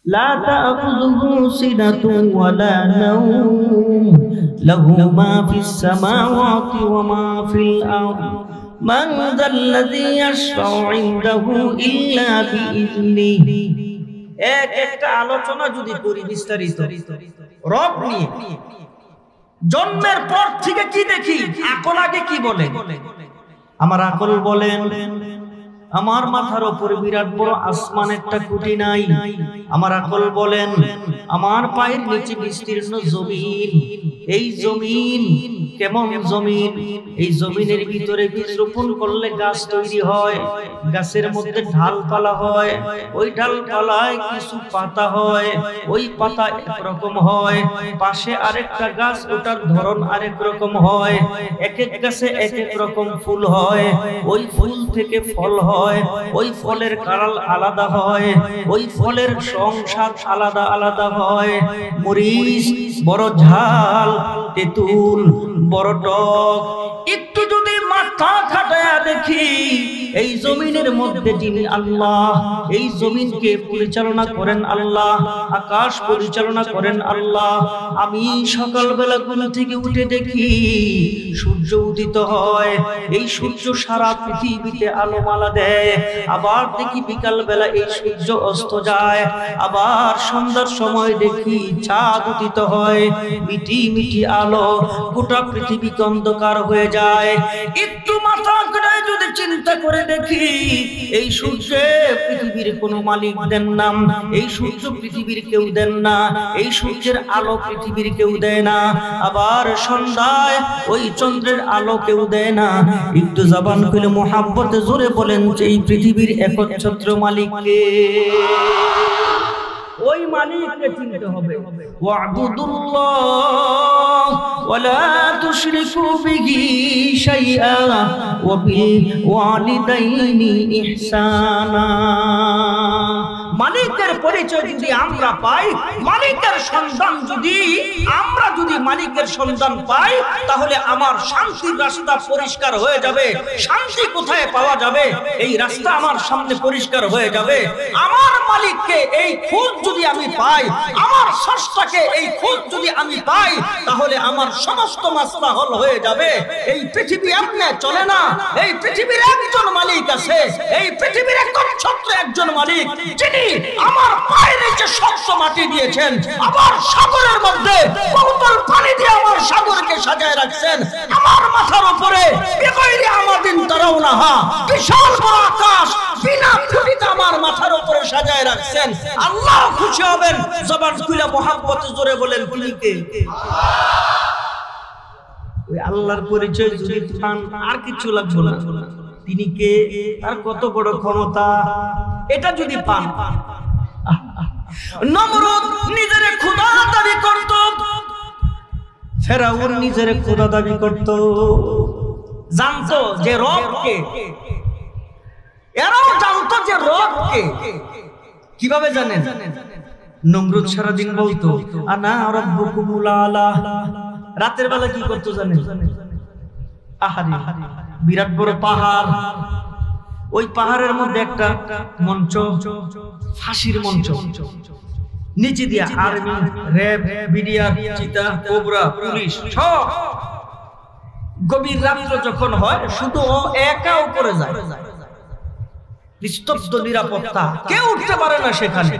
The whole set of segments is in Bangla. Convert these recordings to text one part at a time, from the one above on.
لا تأخذه سنة ولا نوم له ما في السماوات وما في الأرض من ذا الذي يشفع عنده إلا بإذنه একটা আলোচনা যদি করি বিস্তারিত রব নিয়ে জন্মের পর থেকে কি দেখি আকল আগে কি বলে আমার আকল বলেন আমার মাথার উপরে বিরাট বড় আসমান একটা খুঁটি নাই আমার আকল বলেন আমার পায়ের নিচে বিস্তীর্ণ জমিন এই জমিন কেমন জমিন এই জমিনের ভিতরে বীজ রোপণ করলে গাছ তৈরি হয় গাছের মধ্যে ঢালপালা হয় ওই ঢালপালায় কিছু পাতা হয় ওই পাতা একরকম হয় পাশে আরেকটা গাছ ওটার ধরন আরেক রকম হয় এক এক গাছে এক এক রকম ফুল হয় ওই ফুল থেকে ফল হয় ওই ফলের কালার আলাদা হয় ওই ফলের সংস্বাদ আলাদা আলাদা হয় মরিচ বড় ঝাল তেঁতুল বড় টক একটু যদি মাথা খাটায়া দেখি এই জমিনের মধ্যে যিনি আল্লাহ এই জমিনকে পরিচালনা করেন আল্লাহ আকাশ পরিচালনা করেন আল্লাহ আমি সকালবেলা ঘুম থেকে উঠে দেখি সূর্য উদিত হয় এই সূর্য সারা পৃথিবীতে আলোমালা দেয় আবার দেখি বিকাল বেলা এই সূর্য অস্ত যায় আবার সন্ধ্যার সময় দেখি চাঁদ উদিত হয় মিটি মিটি আলো গোটা পৃথিবীকে অন্ধকার হয়ে যায় একটু মাথা ঘুরায় যদি চিন্তা করে দেখি এই সূর্যে পৃথিবীর কোনো মালিক দেন না এই সূর্য পৃথিবীর কেউ দেন না এই সূর্যের আলো পৃথিবীর কেউ দেয় না আবার সন্ধ্যায় ওই চন্দ্রের আলো কেউ দেয় না একটু জবান খুলে মোহাব্বতে জোরে বলেন যে এই পৃথিবীর একচ্ছত্র মালিক কে ওই মালিককে চিনতে হবে ওয়া'বুদুল্লাহ ওয়ালা তুশরিকু বিহি শাইআ ওয়া বিল ওয়ালিদাইনি ইহসানা মালিকের পরিচয় যদি আমরা পাই মালিকের সন্ধান যদি আমরা মালিকের সন্ধান পাই তাহলে আমার শান্তির রাস্তা পরিষ্কার হয়ে যাবে শান্তি কোথায় পাওয়া যাবে এই রাস্তা আমার সামনে পরিষ্কার হয়ে যাবে আমার মালিককে এই খোঁজ যদি আমি পাই আমার স্রষ্টাকে এই খোঁজ যদি আমি পাই তাহলে আমার সমস্ত মাসলা হল হয়ে যাবে এই পৃথিবী এমনি চলে না এই পৃথিবীর একজন মালিক আছে এই পৃথিবীর একচ্ছত্র একজন মালিক যিনি আমার পায়ের নিচে শক্ত মাটি দিয়েছেন আবার সাগরের মধ্যে বহুতল পানি দিয়ে আমার সাগরকে সাজায় রাখছেন আমার মাথার উপরে বেগৈরে আমাদিন তারাউনাহা বিশাল বড় আকাশ বিনা খুঁটিতে আমার মাথার উপরে সাজায় রাখছেন আল্লাহ খুশি হবেন জবান খুলে মহব্বতে জোরে বলেন তিনি কে ওই আল্লাহর পরিচয় যদি পান আর কিছু লাগবে না তিনি কে তার কত বড় ক্ষমতা এটা যদি পান নমরুদ নিজের খোদা দাবি করত ফেরাউন নিজের খোদা দাবি করত জানতো যে রব কে এরাও জানতো যে রব কে কিভাবে জানেন নমরুদ সারা দিন বলতো আনা রাব্বুকুমুল আলা রাতের বেলা কি করতো জানেন আহারে বিরাট বড় পাহাড় ওই পাহাড়ের মধ্যে একটা মঞ্চ ফাঁসির মঞ্চ নিচে দিয়া আর্মি র‍্যাব বিডিআর চিতা কোবরা পুলিশ সব গভীর রাত্রে যখন হয় শুধু ও একা উপরে যায় নিস্তব্ধ নিরাপত্তা কেউ উঠতে পারে না সেখানে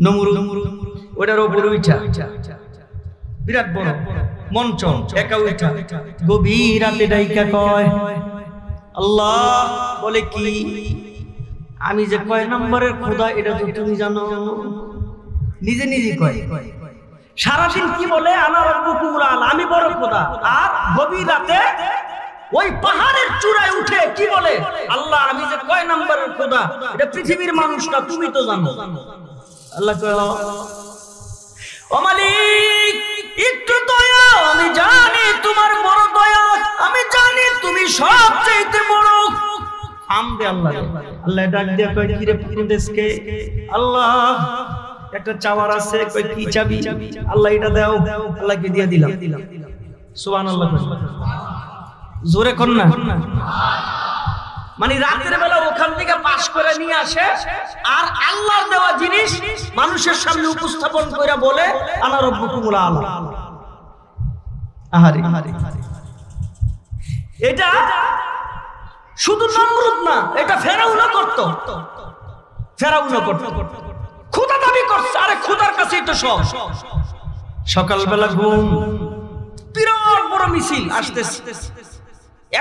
নমরুদ ওটার উপরে উঠা বিরাট বড় মঞ্চ একা উঠা গভীর রাতে ডাইকা কয় আল্লাহ বলে কি আমি যে কয় নম্বরের খোদা এটা তো তুমি জানো নিজে নিজে কয় সারাদিন কি বলে আনা রাব্বুকুমুল আলা আমি বড় খোদা আর গভীর রাতে ওই পাহাড়ের চূড়ায় উঠে কি বলে আল্লাহ আমি যে কয় নম্বরের খোদা এটা পৃথিবীর মানুষটা তুমি তো জানো আল্লাহ কয় ও মালিক একটু দয়া আমি জানি তোমার বড় দয়া আমি জানি তুমি সবচেয়ে বড় আমদে আল্লাহ আল্লাহ ডাক দিয়া কয় কি রে পরদেশকে আল্লাহ একটা চাওয়ার আছে কই কি চাবি আল্লাহ এটা দাও আল্লাহকে দিয়ে দিলাম সুবহানাল্লাহ জোরে কোন না মানে রাতের বেলা ওখান থেকে পাস করে নিয়ে আসে আর আল্লাহর দেওয়া মানুষের সামনে উপস্থাপন করে বলে আনা রাব্বুকুমুল আ'লা। আহারে এটা শুধু নমরুদ না, এটা ফেরাউনও করত। খোদা দাবি করছে, আরে খোদার কাছেই তো সব। সকালবেলা ঘুম, বিরাট বড় মিছিল আসতেছে,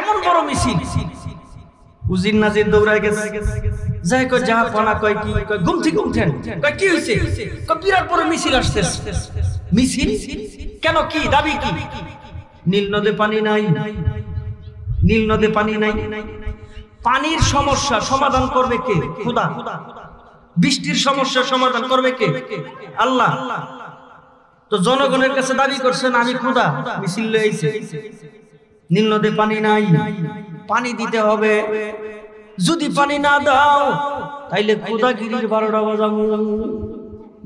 এমন বড় মিছিল, উজির নাজির দৌড়ায় গেছে, যাই কয় যা পানা, কয় কি, কয় ঘুম থেকে উঠেন, কয় কি হইছে, কয় বিরাট বড় মিছিল আসতেছে। মিছিল কেন, কি দাবি কি? নীল নদে পানি নাই, নীল নদে পানি নাই। পানির সমস্যা সমাধান করবে কে? খোদা। বৃষ্টির সমস্যা সমাধান করবে কে? আল্লাহ। তো জনগণের কাছে দাবি করছেন আমি খোদা, মিছিল লইছে, নীল নদে পানি নাই, পানি দিতে হবে। যদি পানি না দাও তাইলে খোদাগিরির 12টা বাজাবো।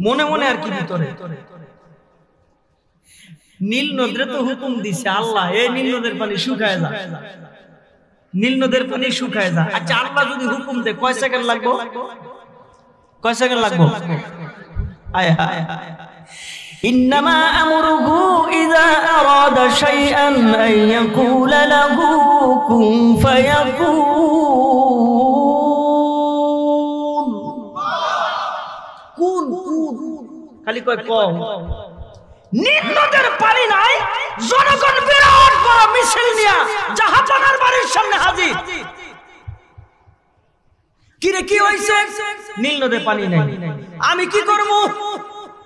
মনে মনে আর কি ভিতরে। নীল নদে তো হুকুম দিছে আল্লাহ, এই নীল নদের পানি শুকায় যা, নীল নদের পানি শুকায় যা। আচ্ছা আল্লাহ যদি হুকুম দেয় কয় সেকেন্ড লাগবো? কয় সেকেন্ড লাগবো? আয় হায়, ইন্নামা আমরুহু ইযা আরাদা শাইআন আন ইয়াকুলা লাহু কুন ফায়াকুন। কুন খালি কয় কম। নীল নদের পানি নাই, জনগণ বিরাট বড় মিছিল নিয়া জাহাপানার বাড়ির সামনে হাজির। কিরে কি হইছে? নীল নদে পানি নাই, আমি কি করব?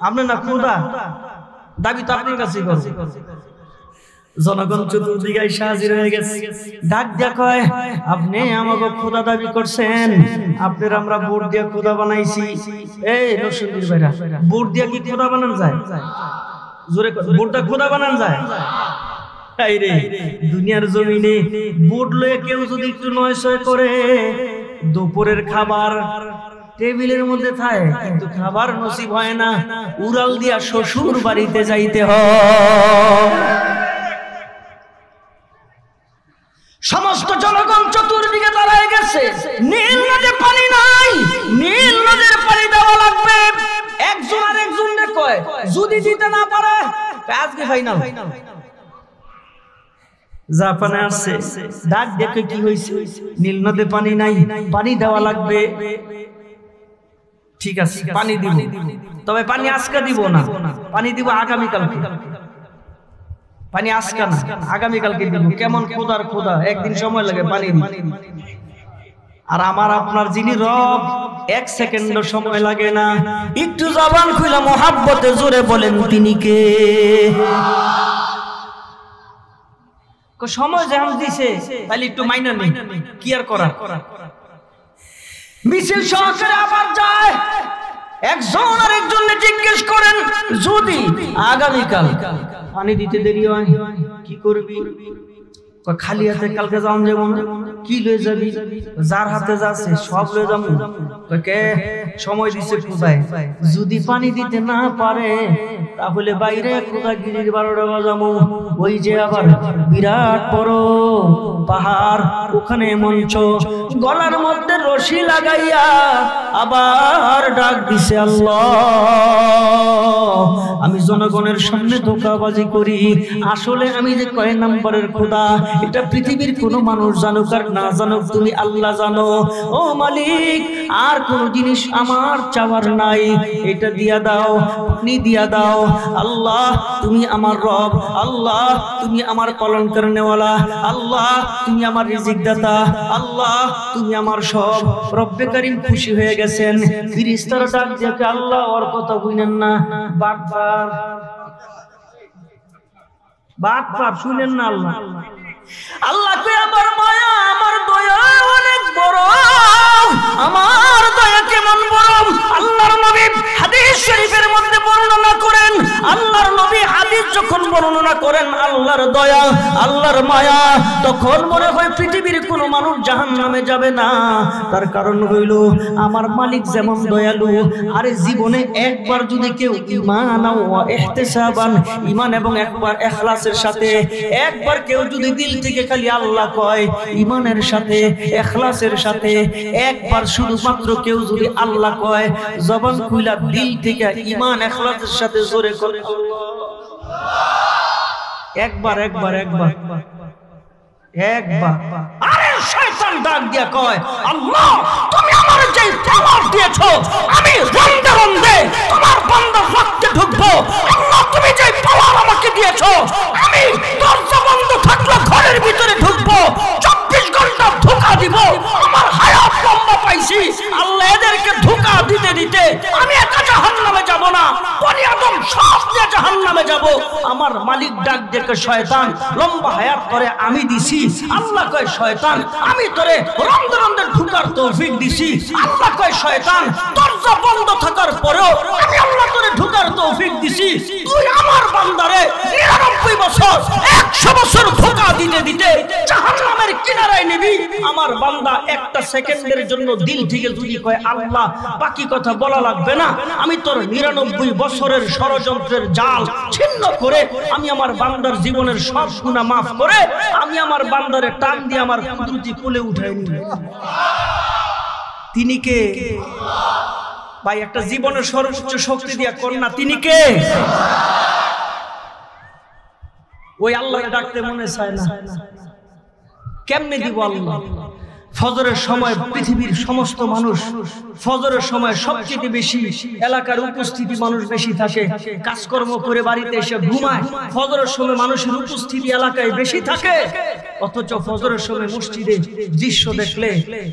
আপনি না খোদা, দাবি তো আপনার কাছে করব। জনগণ চতুর্দিকে এসে হাজির হয়ে গেছে, ডাক দিয়া কয় আপনি আমাকে খোদা দাবি করছেন, আপনার আমরা ভোট দিয়া খোদা বানাইছি। এই রসুলদের ভাইরা, ভোট দিয়া কি খোদা বানানো যায়? জোরে ভোটটা খোদা বানানো যায়? এই রে, দুনিয়ার জমিনে ভোট লয়ে কেউ যদি একটু নয় ছয় করে, দুপুরের খাবার টেবিলের মধ্যে থাকে কিন্তু খাবার নসিব হয় না, উড়াল দিয়া শ্বশুর বাড়িতে যাইতে হয়। সমস্ত জনগণ চতুর্দিকে দাঁড়ায় গেছে, নীল নদে পানি নাই, নীল নদের পানি দেওয়া লাগবে। একজন আর একজন কয় যদি দিতে না পারে আজকে ফাইনাল। জাপানে আসছে, ডাক দেখে কি হয়েছে, নীল নদে পানি নাই, পানি দেওয়া লাগবে। ঠিক আছে পানি দিব, তবে পানি আজকে দিব না, পানি দিব আগামীকালকে। পানি আজকে না, আগামীকালকে দিব। কেমন খোদার খোদা, একদিন সময় লাগে পানি দিতে। আর আমার আপনার যিনি রব, 1 সেকেন্ডও সময় লাগে না। একটু জবান খুলে মোহাব্বতে জোরে বলেন তিনি কে? সময় যেমন দিছে তাহলে একটু মাইনা নেই, কি আর করা। মিছিল সহকারে আবার যায়, একজন আর একজনকে জিজ্ঞেস করেন যদি আগামীকাল পানি দিতে দেরি হয় কি করবি? খালি হাতে কালকে যাও, যেমন কি লয়ে যাবি? যার হাতে যাচ্ছে সব লয়ে যাবো। কে সময় দিচ্ছে খোদায়, যদি পানি দিতে না পারে তাহলে বাইরে খোদাগিরির 12টা বাজাবো। ওই যে আবার বিরাট বড় পাহাড়, ওখানে মঞ্চ, গলার মধ্যে রশি লাগাইয়া আবার ডাক দিছে আল্লাহ, আমি জনগণের সামনে ধোঁকাবাজি করি, আসলে আমি যে কয় নম্বরের খোদা এটা পৃথিবীর কোনো মানুষ জানুক আর না জানুক তুমি আল্লাহ জানো। ও মালিক, আর কোন জিনিস আমার চাওয়ার নাই, এটা দিয়া দাও, পানি দিয়া দাও। আল্লাহ তুমি আমার রব, আল্লাহ তুমি আমার পালন করনেওয়ালা, আল্লাহ তুমি আমার রিজিক দাতা, আল্লাহ তুমি আমার সব। রব্বে কারীম খুশি হয়ে গেছেন। ফেরেশতারা ডাক দিয়ে আল্লাহ ওর কথা বুঝেন না, বাটপার বাটপার শুনেন না। আল্লাহ আল্লাহকে আমার মায়া আমার দয়া অনেক বড়, আমার দয়া কেমন বড়। আল্লাহর নবী হাদিস শরীফের মধ্যে বর্ণনা করেন, আল্লাহর নবী হাদিস যখন বর্ণনা করেন আল্লাহর দয়া, আল্লাহর মায়া, তখন মনে হয় পৃথিবীর কোনো মানুষ জাহান্নামে যাবে না। তার কারণ হইল আমার মালিক যেমন দয়ালু। আরে জীবনে একবার যদি কেউ ঈমান ওয়া ইহতিসাবান, ঈমান এবং একবার ইখলাসের সাথে একবার কেউ যদি দিল থেকে খালি আল্লাহ কয়, ঈমানের সাথে ইখলাসের সাথে একবার শুধুমাত্র কেউ যদি আল্লাহ কয়, জবান খুইলা দিল থেকে ঈমান ইখলাসের সাথে জোরে করে আল্লাহ, একবার একবার একবার একবার। আরে শয়তান ডাক দিয়া কয়, আল্লাহ তুমি আমার যে পাওয়ার দিয়েছো, আমি রন্দে রন্দে তোমার বান্দার রক্তে ঢুকবো। আল্লাহ তুমি যে পাওয়ার আমাকে দিয়েছো, আমি দরজা বন্ধ থাকলে ঘরের ভিতরে ঢুকবো, 24 ঘন্টা ধোঁকা দিব। আমার হায়াত লম্বা পাইছি, আল্লাহ এদেরকে ধোঁকা দিতে দিতে আমি একা জাহান্নামে যাব না, বনি আদম সব নিয়ে জাহান্নামে যাব। আমার মালিক ডাক দেখে, শয়তান লম্বা হায়াত করে আমি দিছি। আল্লাহ কয়, শয়তান আমি তোরে রন্দে রন্দে ঢুকার তৌফিক দিছি। আল্লাহ কয়, শয়তান দরজা বন্ধ থাকার পরেও আমি আল্লাহ তোরে ঢুকার তৌফিক দিছি। তুই আমার বান্দারে 99 বছর 100 বছর ধোঁকা দিতে দিতে জাহান্নামের কিনারায় নিবি। আমার বান্দা একটা সেকেন্ডের জন্য দিল থেকে যদি কয় আল্লাহ বাকি কথা বলা লাগবে না, আমি তোর 99 বছরের ষড়যন্ত্রের জাল ছিন্ন করে আমি আমার বান্দার জীবনের সব গুনাহ মাফ করে আমি আমার বান্দারে টান দিয়ে আমার কুদরতি কোলে উঠাই নিব। তিনি কে ভাই? একটা জীবনের সর্বোচ্চ শক্তি দিয়া কন্যা, তিনি কে? ওই আল্লাহকে ডাকতে মনে চায় না, কেমনে দিব আল্লাহ? ফজরের সময় পৃথিবীর সমস্ত মানুষ, ফজরের সময় সবচেয়ে বেশি এলাকার উপস্থিতি মানুষ বেশি থাকে, কাজকর্ম করে বাড়িতে এসে ঘুমায়। ফজরের সময় মানুষের উপস্থিতি এলাকায় বেশি থাকে, অথচ ফজরের সময় মসজিদে দৃশ্য দেখলে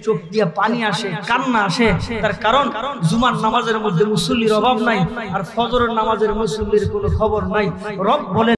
চোখ দিয়ে পানি আসে, কান্না আসে। তার কারণ জুমার নামাজের মধ্যে মুসল্লির অভাব নাই, আর ফজরের নামাজের মুসল্লির কোনো খবর নাই। রব বলে